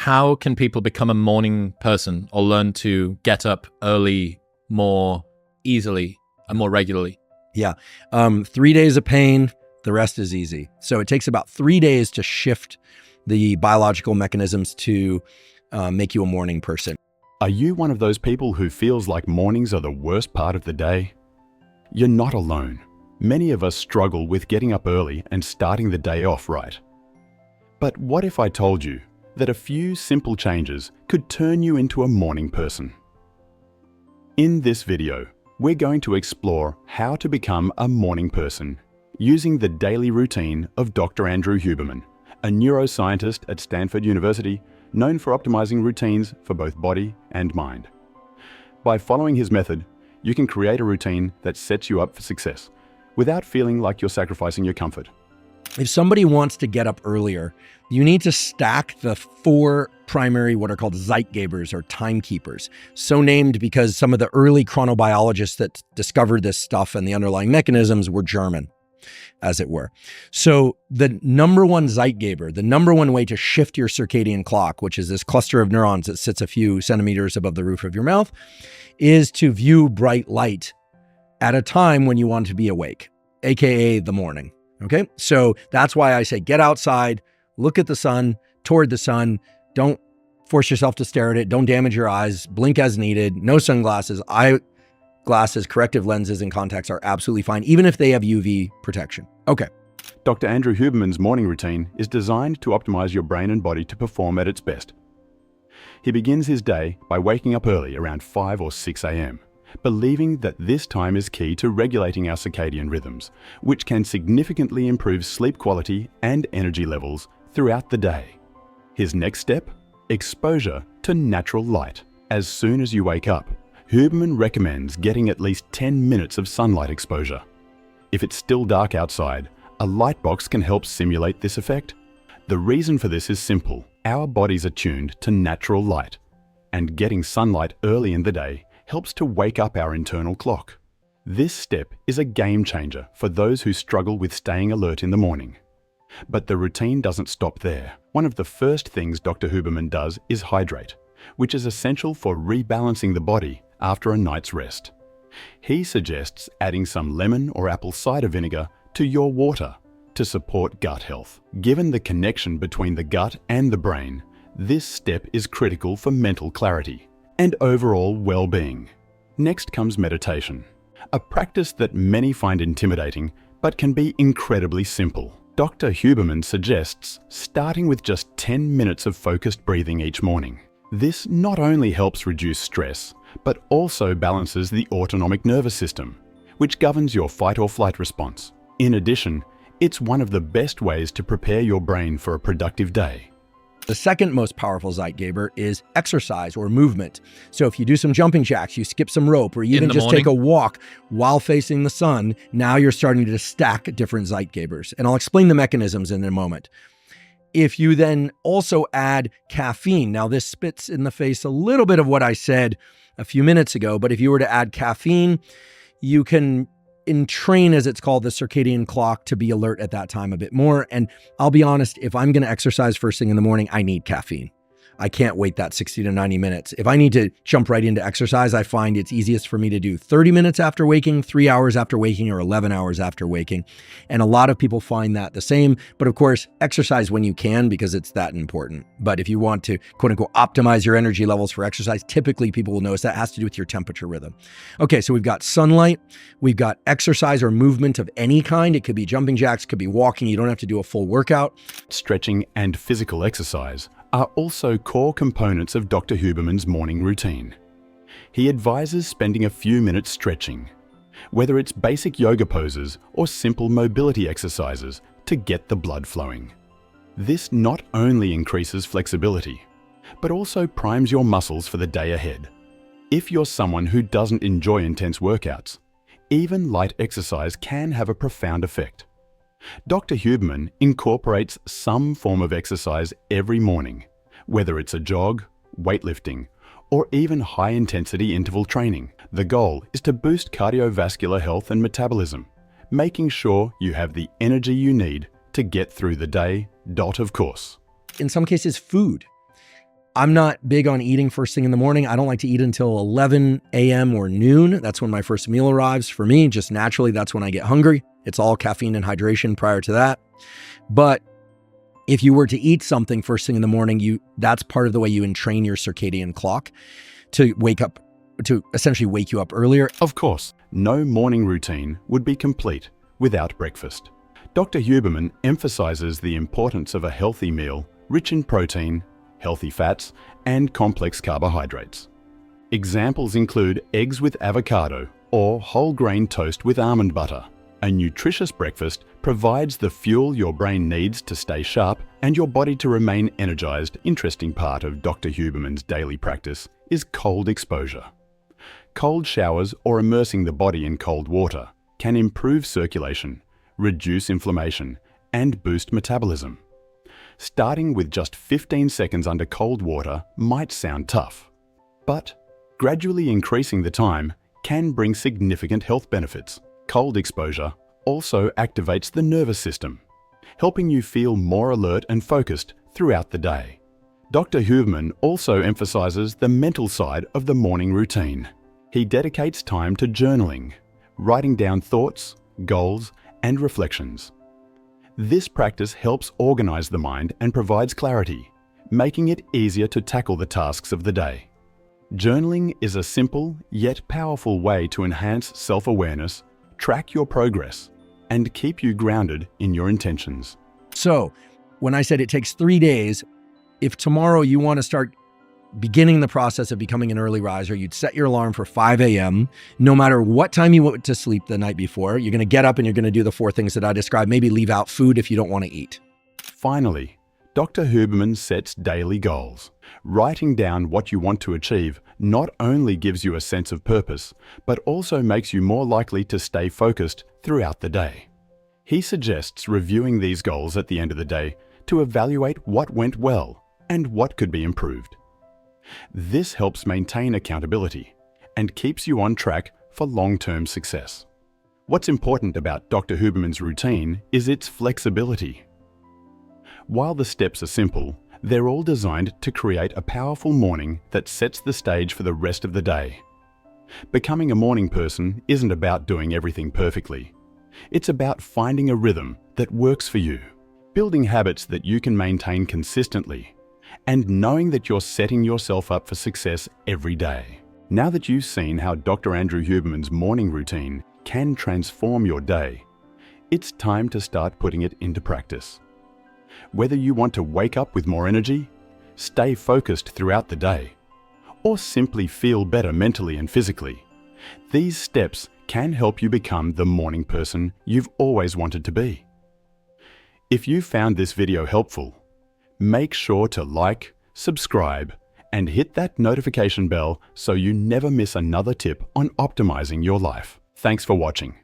how can people become a morning person or learn to get up early more easily and more regularly? Yeah. 3 days of pain, the rest is easy. So it takes about 3 days to shift the biological mechanisms to make you a morning person. Are you one of those people who feels like mornings are the worst part of the day? You're not alone. Many of us struggle with getting up early and starting the day off right. But what if I told you that a few simple changes could turn you into a morning person? In this video, we're going to explore how to become a morning person using the daily routine of Dr. Andrew Huberman, a neuroscientist at Stanford University known for optimizing routines for both body and mind. By following his method, you can create a routine that sets you up for success without feeling like you're sacrificing your comfort. If somebody wants to get up earlier, you need to stack the 4 primary, what are called Zeitgebers or timekeepers. So named because some of the early chronobiologists that discovered this stuff and the underlying mechanisms were German, as it were. So the number one Zeitgeber, the number one way to shift your circadian clock, which is this cluster of neurons that sits a few centimeters above the roof of your mouth, is to view bright light at a time when you want to be awake, AKA the morning. Okay, so that's why I say get outside, look at the sun, toward the sun. Don't force yourself to stare at it. Don't damage your eyes. Blink as needed. No sunglasses. Eyeglasses, corrective lenses, and contacts are absolutely fine, even if they have UV protection. Okay. Dr. Andrew Huberman's morning routine is designed to optimize your brain and body to perform at its best. He begins his day by waking up early around 5 or 6 a.m., believing that this time is key to regulating our circadian rhythms, which can significantly improve sleep quality and energy levels throughout the day. His next step? Exposure to natural light. As soon as you wake up, Huberman recommends getting at least 10 minutes of sunlight exposure. If it's still dark outside, a light box can help simulate this effect. The reason for this is simple. Our bodies are tuned to natural light, and getting sunlight early in the day helps to wake up our internal clock. This step is a game changer for those who struggle with staying alert in the morning. But the routine doesn't stop there. One of the first things Dr. Huberman does is hydrate, which is essential for rebalancing the body after a night's rest. He suggests adding some lemon or apple cider vinegar to your water to support gut health. Given the connection between the gut and the brain, this step is critical for mental clarity and overall well-being. Next comes meditation, a practice that many find intimidating but can be incredibly simple. Dr. Huberman suggests starting with just 10 minutes of focused breathing each morning. This not only helps reduce stress, but also balances the autonomic nervous system, which governs your fight or flight response. In addition, it's one of the best ways to prepare your brain for a productive day. The second most powerful Zeitgeber is exercise or movement. So if you do some jumping jacks, you skip some rope, or you even just take a walk while facing the sun, now you're starting to stack different Zeitgebers. And I'll explain the mechanisms in a moment. If you then also add caffeine, now this spits in the face a little bit of what I said a few minutes ago, but if you were to add caffeine, you can entrain, as it's called, the circadian clock to be alert at that time a bit more. And I'll be honest, if I'm going to exercise first thing in the morning, I need caffeine. I can't wait that 60 to 90 minutes. If I need to jump right into exercise, I find it's easiest for me to do 30 minutes after waking, 3 hours after waking, or 11 hours after waking. And a lot of people find that the same. But of course, exercise when you can, because it's that important. But if you want to, quote unquote, optimize your energy levels for exercise, typically people will notice that has to do with your temperature rhythm. Okay, so we've got sunlight, we've got exercise or movement of any kind. It could be jumping jacks, could be walking. You don't have to do a full workout. Stretching and physical exercise are also core components of Dr. Huberman's morning routine. He advises spending a few minutes stretching, whether it's basic yoga poses or simple mobility exercises to get the blood flowing. This not only increases flexibility, but also primes your muscles for the day ahead. If you're someone who doesn't enjoy intense workouts, even light exercise can have a profound effect. Dr. Huberman incorporates some form of exercise every morning, whether it's a jog, weightlifting, or even high-intensity interval training. The goal is to boost cardiovascular health and metabolism, making sure you have the energy you need to get through the day, of course. In some cases, food. I'm not big on eating first thing in the morning. I don't like to eat until 11 a.m. or noon. That's when my first meal arrives for me. Just naturally, that's when I get hungry. It's all caffeine and hydration prior to that. But if you were to eat something first thing in the morning, that's part of the way you entrain your circadian clock to essentially wake you up earlier. Of course, no morning routine would be complete without breakfast. Dr. Huberman emphasizes the importance of a healthy meal rich in protein, healthy fats, and complex carbohydrates. Examples include eggs with avocado or whole grain toast with almond butter. A nutritious breakfast provides the fuel your brain needs to stay sharp and your body to remain energized. Interesting part of Dr. Huberman's daily practice is cold exposure. Cold showers or immersing the body in cold water can improve circulation, reduce inflammation, and boost metabolism. Starting with just 15 seconds under cold water might sound tough, but gradually increasing the time can bring significant health benefits. Cold exposure also activates the nervous system, helping you feel more alert and focused throughout the day. Dr. Huberman also emphasizes the mental side of the morning routine. He dedicates time to journaling, writing down thoughts, goals, and reflections. This practice helps organize the mind and provides clarity, making it easier to tackle the tasks of the day. Journaling is a simple yet powerful way to enhance self-awareness, track your progress, and keep you grounded in your intentions. So, when I said it takes 3 days, if tomorrow you want to start beginning the process of becoming an early riser, you'd set your alarm for 5 a.m. No matter what time you went to sleep the night before, you're going to get up and you're going to do the 4 things that I described. Maybe leave out food if you don't want to eat. Finally, Dr. Huberman sets daily goals. Writing down what you want to achieve not only gives you a sense of purpose, but also makes you more likely to stay focused throughout the day. He suggests reviewing these goals at the end of the day to evaluate what went well and what could be improved. This helps maintain accountability and keeps you on track for long-term success. What's important about Dr. Huberman's routine is its flexibility. While the steps are simple, they're all designed to create a powerful morning that sets the stage for the rest of the day. Becoming a morning person isn't about doing everything perfectly. It's about finding a rhythm that works for you, building habits that you can maintain consistently, and knowing that you're setting yourself up for success every day. Now that you've seen how Dr. Andrew Huberman's morning routine can transform your day, it's time to start putting it into practice. Whether you want to wake up with more energy, stay focused throughout the day, or simply feel better mentally and physically, these steps can help you become the morning person you've always wanted to be. If you found this video helpful, make sure to like, subscribe, and hit that notification bell so you never miss another tip on optimizing your life. Thanks for watching.